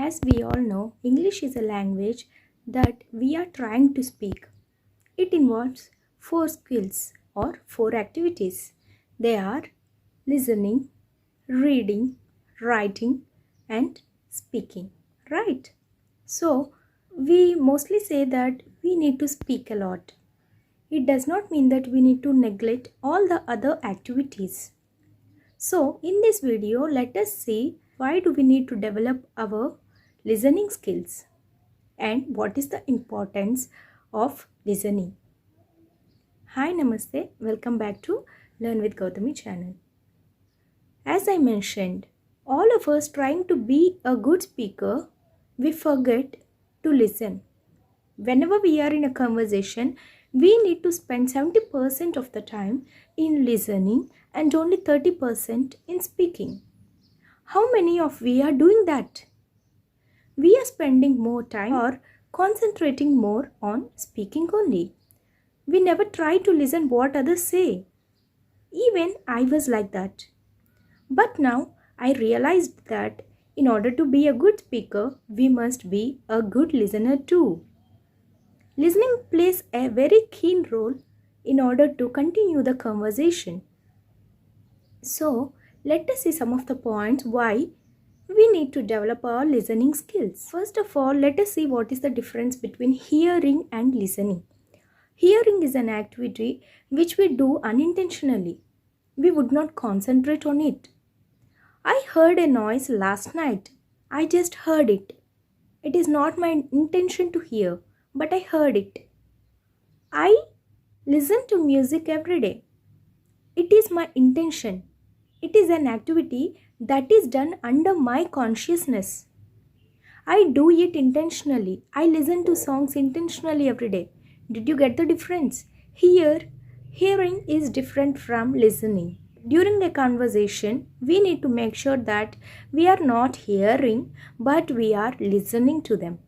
As we all know, English is a language that we are trying to speak. It involves four skills or four activities. They are listening, reading, writing, and speaking. Right? So, we mostly say that we need to speak a lot. It does not mean that we need to neglect all the other activities. So, in this video, let us see why do we need to develop our listening skills and what is the importance of listening. Hi, Namaste. Welcome back to Learn with Gautami channel. As I mentioned, all of us trying to be a good speaker, we forget to listen. Whenever we are in a conversation, we need to spend 70% of the time in listening and only 30% in speaking. How many of we are doing that? We are spending more time or concentrating more on speaking only. We never try to listen what others say. Even I was like that. But now I realized that in order to be a good speaker, we must be a good listener too. Listening plays a very keen role in order to continue the conversation. So, let us see some of the points why we need to develop our listening skills. First of all, let us see what is the difference between hearing and listening. Hearing is an activity which we do unintentionally. We would not concentrate on it. I heard a noise last night. I just heard it. It is not my intention to hear, but I heard it. I listen to music every day. It is my intention. It is an activity that is done under my consciousness. I do it intentionally. I listen to songs intentionally every day. Did you get the difference? Here, hearing is different from listening. During a conversation, we need to make sure that we are not hearing, but we are listening to them.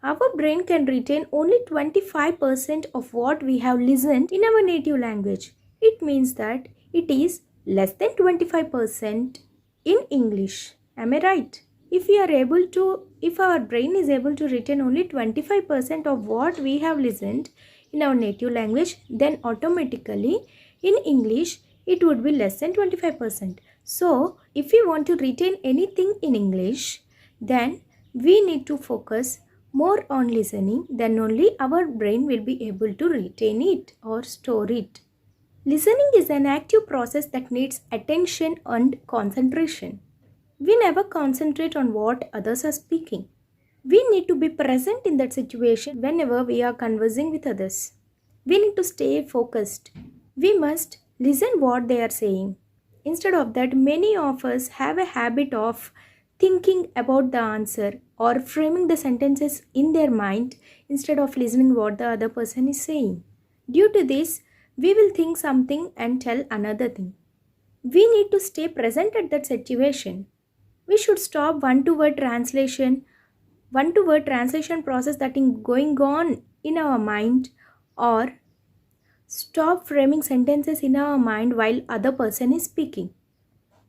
Our brain can retain only 25% of what we have listened in our native language. It means that it is less than 25% in English. Am I right? If our brain is able to retain only 25% of what we have listened in our native language, then automatically in English it would be less than 25%. So, if we want to retain anything in English, then we need to focus more on listening, then only our brain will be able to retain it or store it. Listening is an active process that needs attention and concentration. We never concentrate on what others are speaking. We need to be present in that situation whenever we are conversing with others. We need to stay focused. We must listen what they are saying. Instead of that, many of us have a habit of thinking about the answer or framing the sentences in their mind instead of listening what the other person is saying. Due to this, we will think something and tell another thing. We need to stay present at that situation. We should stop one-to-word translation process that is going on in our mind, or stop framing sentences in our mind while other person is speaking.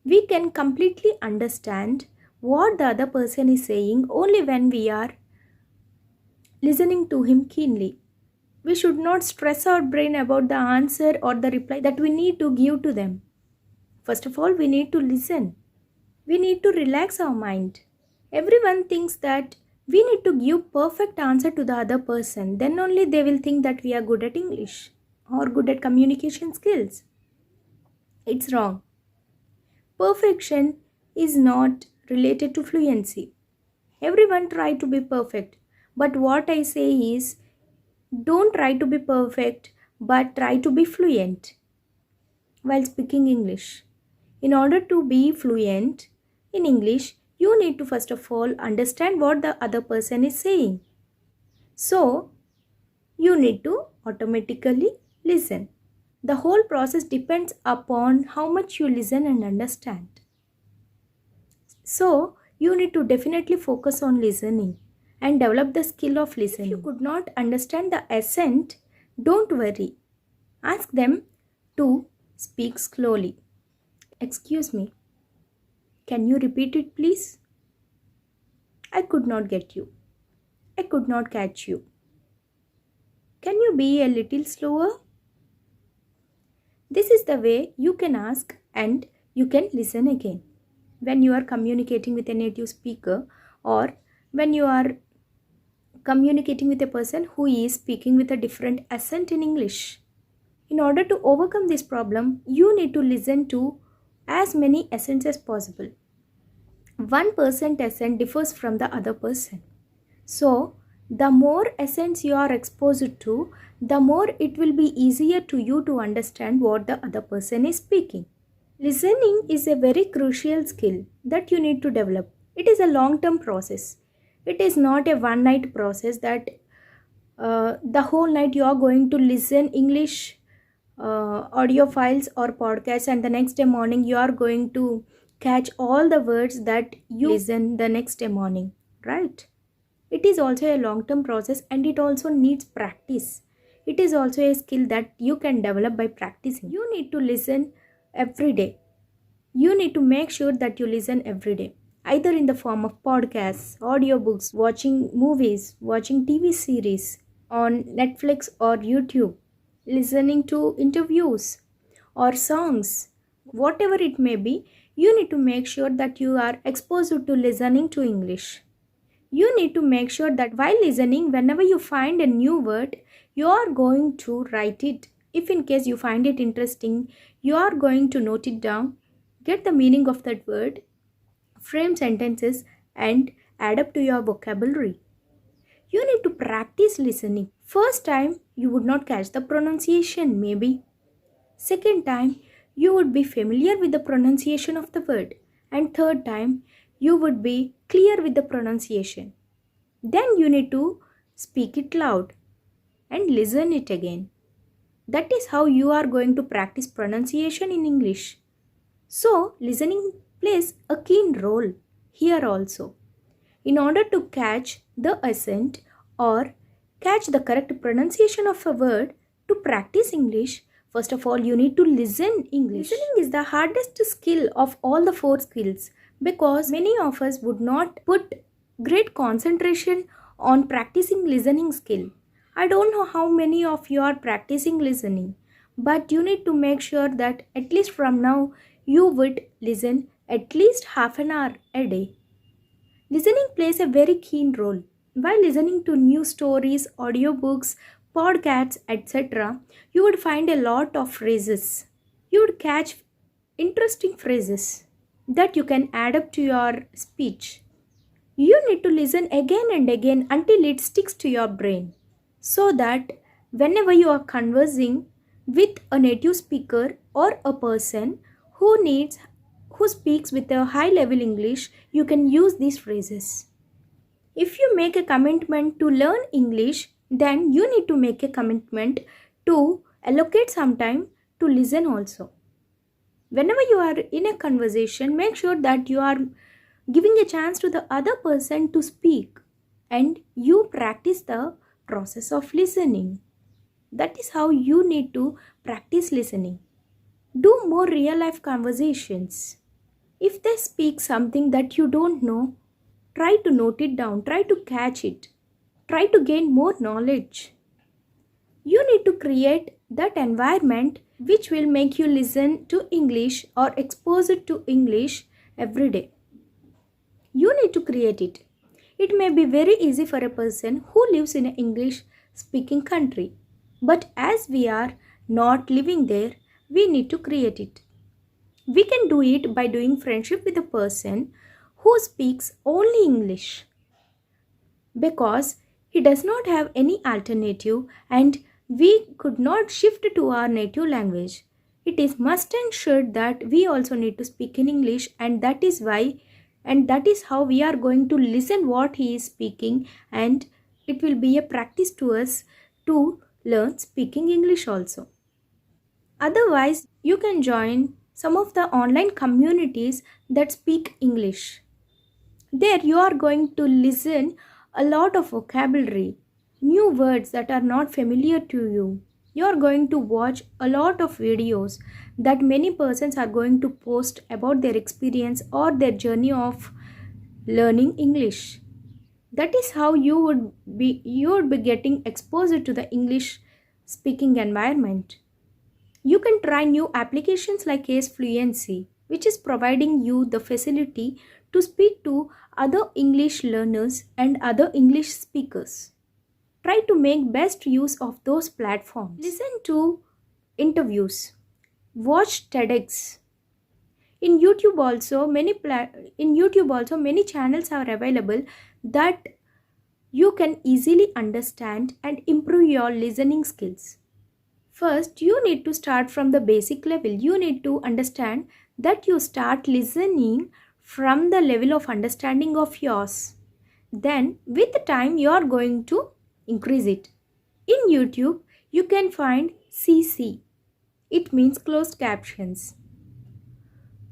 We can completely understand what the other person is saying only when we are listening to him keenly. We should not stress our brain about the answer or the reply that we need to give to them. First of all, we need to listen. We need to relax our mind. Everyone thinks that we need to give perfect answer to the other person. Then only they will think that we are good at English or good at communication skills. It's wrong. Perfection is not related to fluency. Everyone try to be perfect. But what I say is, don't try to be perfect, but try to be fluent while speaking English. In order to be fluent in English, you need to first of all understand what the other person is saying. So, you need to automatically listen. The whole process depends upon how much you listen and understand. So, you need to definitely focus on listening and develop the skill of listening. If you could not understand the accent, don't worry. Ask them to speak slowly. Excuse me. Can you repeat it, please? I could could not get you. I could not catch you. Can you be a little slower? This is the way you can ask and you can listen again. When you are communicating with a native speaker, or when you are communicating with a person who is speaking with a different accent in English. In order to overcome this problem, you need to listen to as many accents as possible. 1% accent differs from the other person. So, the more accents you are exposed to, the more it will be easier to you to understand what the other person is speaking. Listening is a very crucial skill that you need to develop. It is a long-term process. It is not a one-night process that the whole night you are going to listen English audio files or podcasts, and the next day morning you are going to catch all the words that you listen the next day morning, right? It is also a long-term process, and it also needs practice. It is also a skill that you can develop by practicing. You need to listen every day. You need to make sure that you listen every day, either in the form of podcasts, audiobooks, watching movies, watching TV series on Netflix or YouTube, listening to interviews or songs, whatever it may be. You need to make sure that you are exposed to listening to English. You need to make sure that while listening, whenever you find a new word, you are going to write it. If in case you find it interesting, you are going to note it down, get the meaning of that word, frame sentences, and add up to your vocabulary. You need to practice listening. First time, you would not catch the pronunciation, maybe. Second time, you would be familiar with the pronunciation of the word. And third time, you would be clear with the pronunciation. Then you need to speak it loud and listen it again. That is how you are going to practice pronunciation in English. So, listening plays a keen role here also. In order to catch the accent or catch the correct pronunciation of a word, to practice English, first of all, you need to listen English. Listening is the hardest skill of all the 4 skills, because many of us would not put great concentration on practicing listening skill. I don't know how many of you are practicing listening, but you need to make sure that at least from now you would listen at least half an hour a day. Listening plays a very keen role. While listening to new stories, audiobooks, podcasts, etc., you would find a lot of phrases. You would catch interesting phrases that you can add up to your speech. You need to listen again and again until it sticks to your brain, so that whenever you are conversing with a native speaker or a person who speaks with a high level English, you can use these phrases. If you make a commitment to learn English, then you need to make a commitment to allocate some time to listen also. Whenever you are in a conversation, make sure that you are giving a chance to the other person to speak, and you practice the process of listening. That is how you need to practice listening. Do more real life conversations. If they speak something that you don't know, try to note it down, try to catch it, try to gain more knowledge. You need to create that environment which will make you listen to English or expose it to English every day. You need to create it. It may be very easy for a person who lives in an English speaking country, but as we are not living there, we need to create it. We can do it by doing friendship with a person who speaks only English, because he does not have any alternative and we could not shift to our native language. It is must and should that we also need to speak in English, and that is how we are going to listen what he is speaking, and it will be a practice to us to learn speaking English also. Otherwise, you can join some of the online communities that speak English. There you are going to listen a lot of vocabulary, new words that are not familiar to you. You are going to watch a lot of videos that many persons are going to post about their experience or their journey of learning English. That is how you would be getting exposed to the English speaking environment. You can try new applications like Case Fluency, which is providing you the facility to speak to other English learners and other English speakers. Try to make best use of those platforms. Listen to interviews. Watch TEDx. In YouTube also many channels are available that you can easily understand and improve your listening skills. First, you need to start from the basic level. You need to understand that you start listening from the level of understanding of yours. Then, with the time, you are going to increase it. In YouTube, you can find CC. It means closed captions.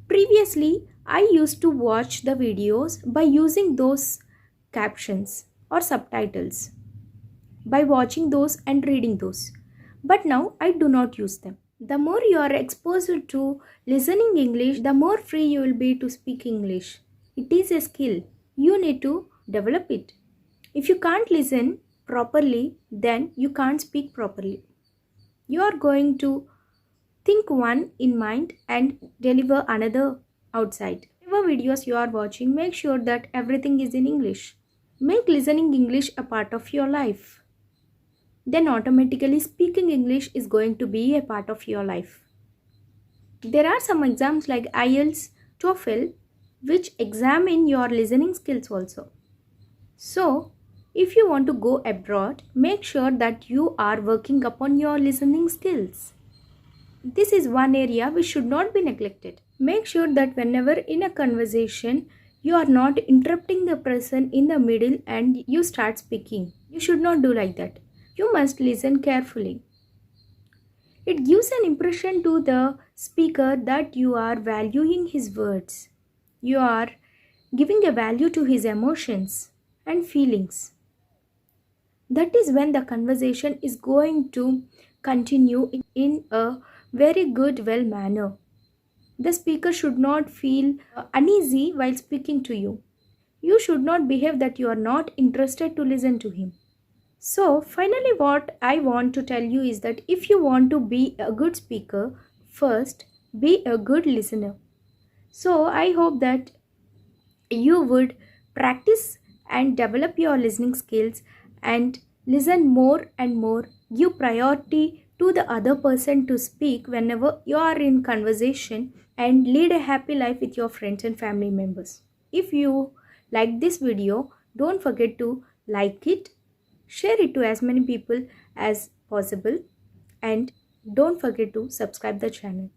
Previously, I used to watch the videos by using those captions or subtitles, by watching those and reading those. But now I do not use them. The more you are exposed to listening English, the more free you will be to speak English. It is a skill. You need to develop it. If you can't listen properly, then you can't speak properly. You are going to think one in mind and deliver another outside. Whatever videos you are watching, make sure that everything is in English. Make listening English a part of your life. Then automatically speaking English is going to be a part of your life. There are some exams like IELTS, TOEFL, which examine your listening skills also. So, if you want to go abroad, make sure that you are working upon your listening skills. This is one area which should not be neglected. Make sure that whenever in a conversation, you are not interrupting the person in the middle and you start speaking. You should not do like that. You must listen carefully. It gives an impression to the speaker that you are valuing his words. You are giving a value to his emotions and feelings. That is when the conversation is going to continue in a very good, well manner. The speaker should not feel uneasy while speaking to you. You should not behave that you are not interested to listen to him. So, finally, what I want to tell you is that if you want to be a good speaker, first be a good listener. So, I hope that you would practice and develop your listening skills and listen more and more. Give priority to the other person to speak whenever you are in conversation and lead a happy life with your friends and family members. If you like this video, don't forget to like it, share it to as many people as possible, and don't forget to subscribe the channel.